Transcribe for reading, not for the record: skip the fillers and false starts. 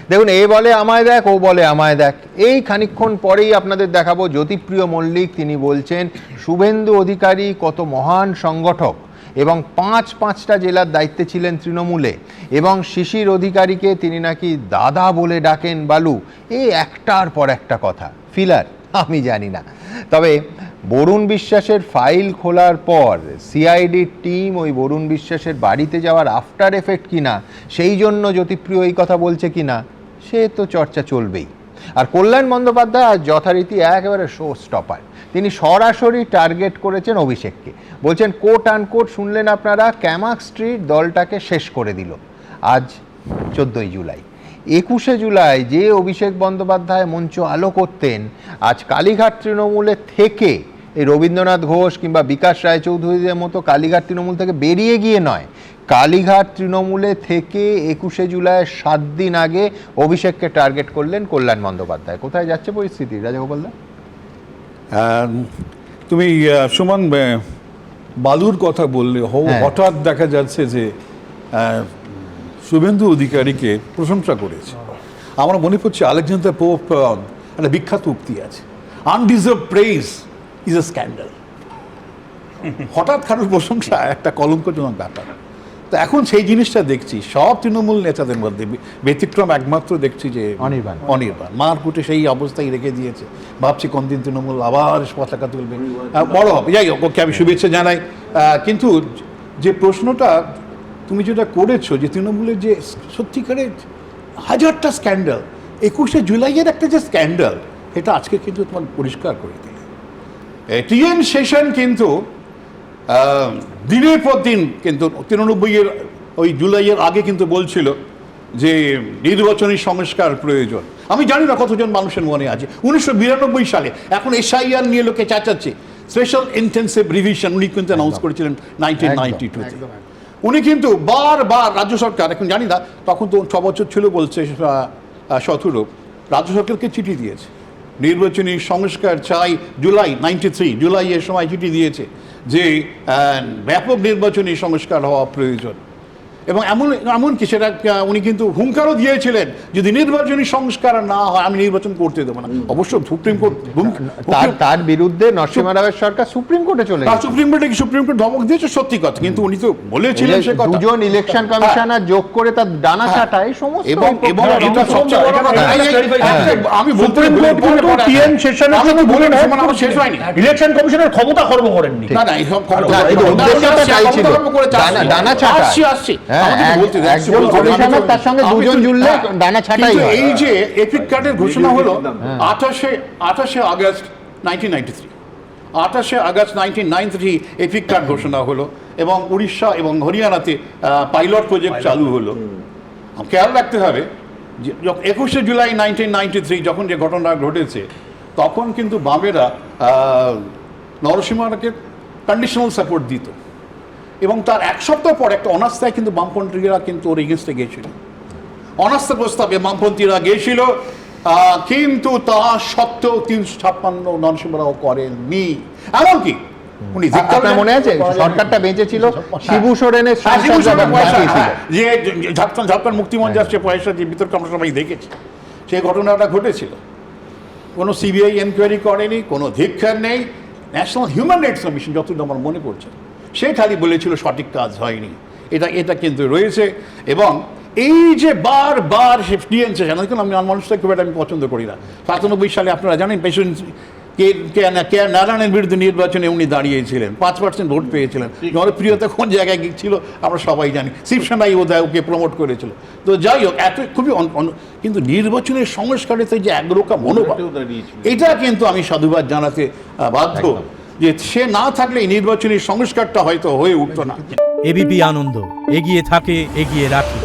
দেখুন, এ বলে আমায় দেখ, ও বলে আমায় দেখ। এই খানিকক্ষণ পরেই আপনাদের দেখাবো জ্যোতিপ্রিয় মল্লিক, তিনি বলছেন শুভেন্দু অধিকারী কত মহান সংগঠক এবং পাঁচটা জেলার দায়িত্বে ছিলেন তৃণমূলে, এবং শিশির অধিকারীকে তিনি নাকি দাদা বলে ডাকেন বালু। এই একটার পর একটা কথা, ফিলার আমি জানি না। তবে বরুণ বিশ্বাসের ফাইল খোলার পর সিআইডির টিম ওই বরুণ বিশ্বাসের বাড়িতে যাওয়ার আফটার এফেক্ট কিনা, সেই জন্য জ্যোতিপ্রিয় এই কথা বলছে কিনা, সে তো চর্চা চলবেই। আর কল্যাণ বন্দ্যোপাধ্যায় আজ যথারীতি একেবারে শো স্টপার, তিনি সরাসরি টার্গেট করেছেন অভিষেককে। বলছেন কোট আনকোট, শুনলেন আপনারা, ক্যামাক স্ট্রিট দলটাকে শেষ করে দিল। আজ 14ই জুলাই, 21শে জুলাই যে অভিষেক বন্দ্যোপাধ্যায় মঞ্চ আলো করতেন, আজ কালীঘাট তৃণমূলে থেকে এই রবীন্দ্রনাথ ঘোষ কিংবা বিকাশ রায়চৌধুরীদের মতো কালীঘাট তৃণমূল থেকে বেরিয়ে গিয়ে নয়, কালীঘাট তৃণমূলে থেকে 21শে জুলাই 7 দিন আগে অভিষেককে টার্গেট করলেন কল্যাণ বন্দ্যোপাধ্যায়। কোথায় যাচ্ছে পরিস্থিতি, রাজাগোপালদা? তুমি সুমন বালুর কথা বললে, হঠাৎ দেখা যাচ্ছে যে শুভেন্দু অধিকারীকে প্রশংসা করেছে। আমার মনে পড়ছে আলেকজান্ডার পোপ একটা বিখ্যাত উক্তি আছে, আনডিজার্ভ প্রেইজ ইজ এ স্ক্যান্ডাল। হঠাৎ কারোর প্রশংসা একটা কলঙ্কজনক ব্যাপার। তো এখন সেই জিনিসটা দেখছি সব তৃণমূল নেতাদের মধ্যে, ব্যতিক্রম একমাত্র দেখছি যে অনির্বাণ মারকুটে সেই অবস্থায় রেখে দিয়েছে। ভাবছি কোন দিন তৃণমূল আবার পতাকা তুলবে, বড় হবে। যাই হোক, ওকে আমি শুভেচ্ছা জানাই। কিন্তু যে প্রশ্নটা তুমি যেটা করেছো, যে তৃণমূলের যে সত্যিকারের হাজারটা স্ক্যান্ডাল, 21শে জুলাইয়ের একটা যে স্ক্যান্ডাল, এটা আজকে কিন্তু তোমার পরিষ্কার করে দিলে। টিএন সেশন কিন্তু দিনের পর দিন কিন্তু 93-এর ওই জুলাইয়ের আগে কিন্তু বলছিল যে নির্বাচনী সংস্কার প্রয়োজন। আমি জানি না কতজন মানুষের মনে আছে 1992 সালে, এখন এসআইআর নিয়ে লোকে চাচাচ্ছে, স্পেশাল ইন্টেন্সিভ রিভিশন উনি কিন্তু অ্যানাউন্স করেছিলেন 1992-তে। উনি কিন্তু বারবার রাজ্য সরকার, এখন জানি না তখন তো 6 বছর ছিল বলছে শতরূপ, রাজ্য সরকারকে চিঠি দিয়েছে নির্বাচনী সংস্কার চাই। জুলাই 93 জুলাইয়ের সময় চিঠি দিয়েছে যে ব্যাপক নির্বাচনী সংস্কার হওয়া প্রয়োজন। এবং এমনকি সেটা উনি কিন্তু হুঙ্কারও দিয়েছিলেন, যদি নির্বাচনী সংস্কার না হয় আমি নির্বাচন করতে দেবো না। অবশ্য সুপ্রিম কোর্ট তার বিরুদ্ধে নরসিংহ রাওয়ের সরকার সুপ্রিম কোর্টে চলে গেছে। সুপ্রিম কোর্ট ধমক দিয়েছে, সত্যি কথা। কিন্তু উনি তো বলেছিলেন সে কথা, দুজন ইলেকশন কমিশনার যোগ করে তার ডানা ছাটায় সমস্ত। এবং এটা সবচেয়ে বড় কথা, আমি বলতে টিএন সেশনের কথা বলে না, আমার শেষ হয়নি। ইলেকশন কমিশনের ক্ষমতা খর্ব করেননি। না না, এই সব ডানা ছাটা আসছে। তার সঙ্গে দুজন জুড়লে ডানা ছাটাই হয়। এই যে এপিক কার্ডের ঘোষণা হলো 28শে আগস্ট 1993, 28শে আগস্ট 1993 এপিক কার্ড ঘোষণা হলো, এবং উড়িষ্যা এবং হরিয়ানাতে পাইলট প্রজেক্ট চালু হলো। খেয়াল রাখতে হবে যে 21শে জুলাই 1993 যখন যে ঘটনা ঘটেছে, তখন কিন্তু বামেরা নরসিংহকে কন্ডিশনাল সাপোর্ট দিত, এবং তার 1 সপ্তাহ পর একটা অনাস্থায় কিন্তু বামপন্থীরা কিন্তু ওর এগেনস্টে গিয়েছিল। অনাস্থা প্রস্তাবে বামপন্থীরা গিয়েছিল, কিন্তু তা সত্ত্বেও 356 নরসিংহরাও করেননি। এমনকি উনি মনে আছে সরকারটা বেঁচেছিল, শিবু সোরেনের যে ঝাড়খণ্ড মুক্তিমঞ্চ আসছে পয়সা যে বিতর্ক আমরা সবাই দেখেছি, সেই ঘটনাটা ঘটেছিল। কোনো সিবিআই এনকোয়ারি করেনি, কোনো ধিক্ষার নেই। ন্যাশনাল হিউম্যান রাইটস কমিশন যতটুকু আমার মনে পড়ছে, সে খালি বলেছিল সঠিক কাজ হয়নি। এটা কিন্তু রয়েছে। এবং এই যে বারবার টিএন সেশন, আমি মানুষটা খুব একটা আমি পছন্দ করি না। 97 সালে আপনারা জানেন প্রেসিডেন্ট কে নারায়ণের বিরুদ্ধে নির্বাচনে উনি দাঁড়িয়েছিলেন, 5% ভোট পেয়েছিলেন। জনপ্রিয়তা কোন জায়গায় ছিল আমরা সবাই জানি। শিবসেনাই ওকে প্রমোট করেছিল। তো যাই হোক, এত খুবই কিন্তু নির্বাচনের সংস্কারে যে একরোখা মনোভাব, এটা কিন্তু আমি সাধুবাদ জানাতে বাধ্য, যে সে না থাকলে এই নির্বাচনী সংস্কারটা হয়তো হয়ে উঠতো না। এবিপি আনন্দ, এগিয়ে থাকে, এগিয়ে রাখে।